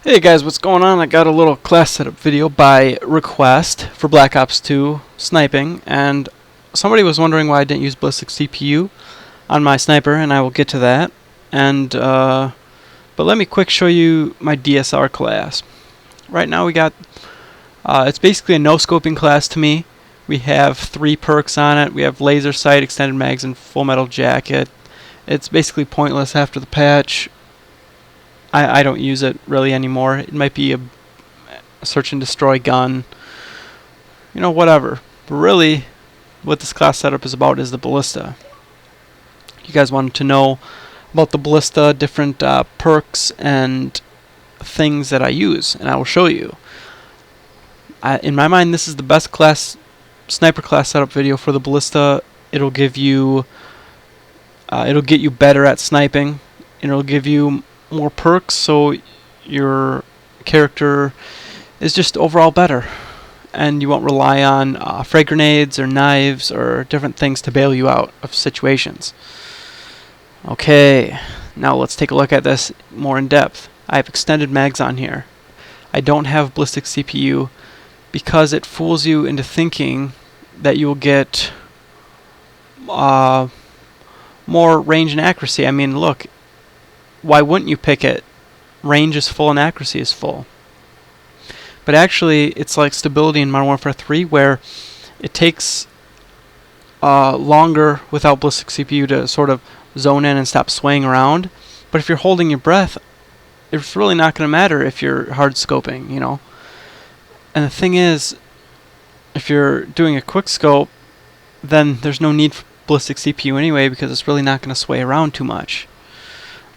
Hey guys, what's going on? I got a little class setup video by request for Black Ops 2 sniping, and somebody was wondering why I didn't use ballistic CPU on my sniper, and I will get to that. But let me quick show you my DSR class. Right now we got it's basically a no-scoping class to me. We have 3 perks on it. We have laser sight, extended mags, and full metal jacket. It's basically pointless after the patch. I don't use it really anymore. It might be a search and destroy gun, whatever. But really, what this class setup is about is the ballista. You guys wanted to know about the ballista, different perks and things that I use, and I will show you. In my mind, this is the best sniper class setup video for the ballista. It'll give you, it'll get you better at sniping, and it'll give you more perks, so your character is just overall better, and you won't rely on frag grenades or knives or different things to bail you out of situations. Okay, now let's take a look at this more in depth. I have extended mags on here. I don't have ballistic CPU because it fools you into thinking that you will get more range and accuracy. I mean, look, why wouldn't you pick it? Range is full and accuracy is full. But actually, it's like stability in Modern Warfare 3, where it takes longer without ballistic CPU to sort of zone in and stop swaying around. But if you're holding your breath, it's really not going to matter if you're hard scoping, And the thing is, if you're doing a quick scope, then there's no need for ballistic CPU anyway, because it's really not going to sway around too much.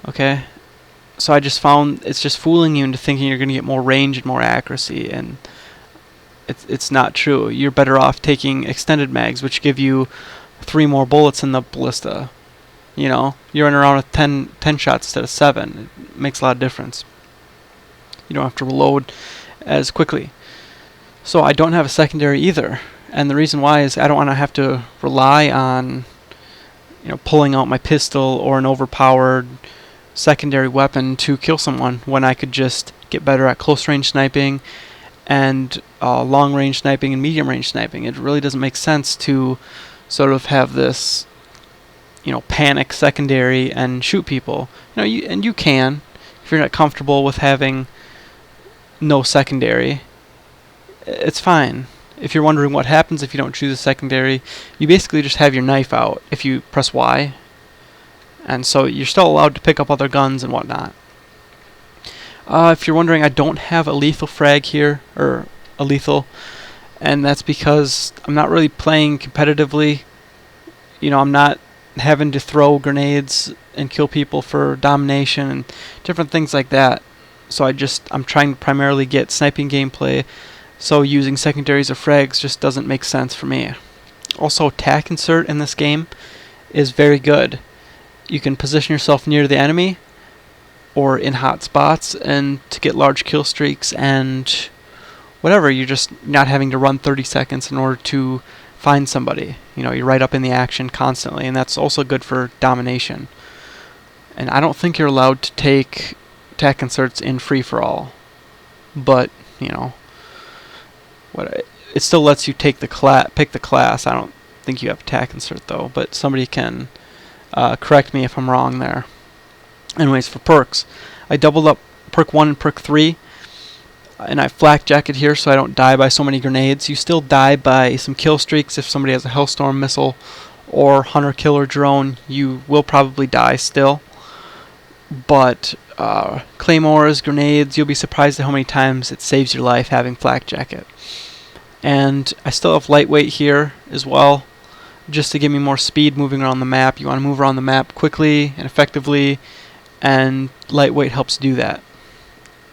Okay, so I just found it's just fooling you into thinking you're going to get more range and more accuracy, and it's not true. You're better off taking extended mags, which give you 3 more bullets in the ballista. You're in around with 10 shots instead of 7. It makes a lot of difference. You don't have to reload as quickly. So I don't have a secondary either, and the reason why is I don't want to have to rely on pulling out my pistol or an overpowered secondary weapon to kill someone, when I could just get better at close range sniping and long range sniping and medium range sniping. It really doesn't make sense to sort of have this panic secondary and shoot people. You can, if you're not comfortable with having no secondary, it's fine. If you're wondering what happens if you don't choose a secondary, you basically just have your knife out if you press Y. And so you're still allowed to pick up other guns and whatnot. If you're wondering, I don't have a lethal frag here, or a lethal, and that's because I'm not really playing competitively. I'm not having to throw grenades and kill people for domination and different things like that. So I'm trying to primarily get sniping gameplay, so using secondaries or frags just doesn't make sense for me. Also, tac insert in this game is very good. You can position yourself near the enemy or in hot spots and to get large kill streaks and whatever. You're just not having to run 30 seconds in order to find somebody. You're right up in the action constantly, and that's also good for domination. And I don't think you're allowed to take tac inserts in free-for-all, but it still lets you take pick the class. I don't think you have a tac insert though, but somebody can correct me if I'm wrong there. Anyways, for perks, I doubled up perk 1 and perk 3, and I flak jacket here so I don't die by so many grenades. You still die by some kill streaks if somebody has a Hellstorm missile or hunter killer drone. You will probably die still, but claymores, grenades, you'll be surprised at how many times it saves your life having flak jacket. And I still have lightweight here as well, just to give me more speed moving around the map. You want to move around the map quickly and effectively, and lightweight helps do that.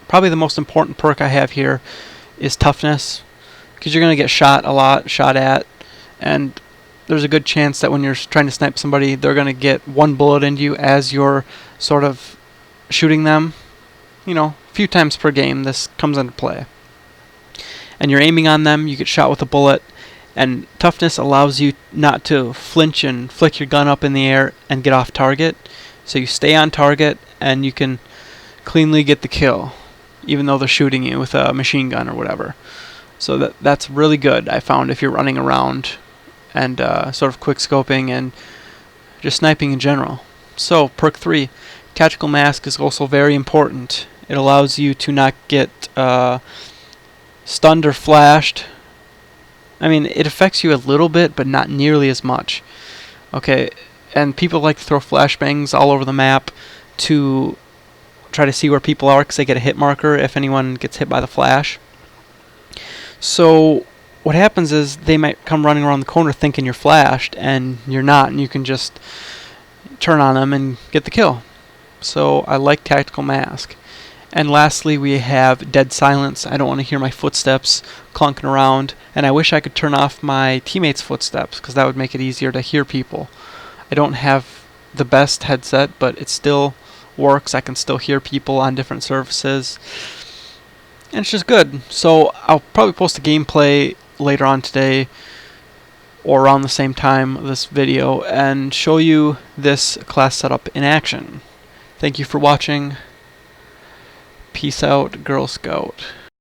Probably the most important perk I have here is Toughness, because you're going to get shot at, and there's a good chance that when you're trying to snipe somebody, they're going to get 1 bullet into you as you're sort of shooting them. A few times per game this comes into play. And you're aiming on them, you get shot with a bullet, and Toughness allows you not to flinch and flick your gun up in the air and get off target. So you stay on target and you can cleanly get the kill. even though they're shooting you with a machine gun or whatever. So that's really good, I found, if you're running around and sort of quickscoping and just sniping in general. So, perk 3, Tactical Mask is also very important. It allows you to not get stunned or flashed. I mean, it affects you a little bit, but not nearly as much. Okay, and people like to throw flashbangs all over the map to try to see where people are because they get a hit marker if anyone gets hit by the flash. So what happens is they might come running around the corner thinking you're flashed, and you're not, and you can just turn on them and get the kill. So I like Tactical Mask. And lastly, we have Dead Silence. I don't want to hear my footsteps clunking around, and I wish I could turn off my teammates' footsteps because that would make it easier to hear people. I don't have the best headset, but it still works. I can still hear people on different surfaces, and it's just good. So I'll probably post a gameplay later on today or around the same time of this video and show you this class setup in action. Thank you for watching. Peace out, Girl Scout.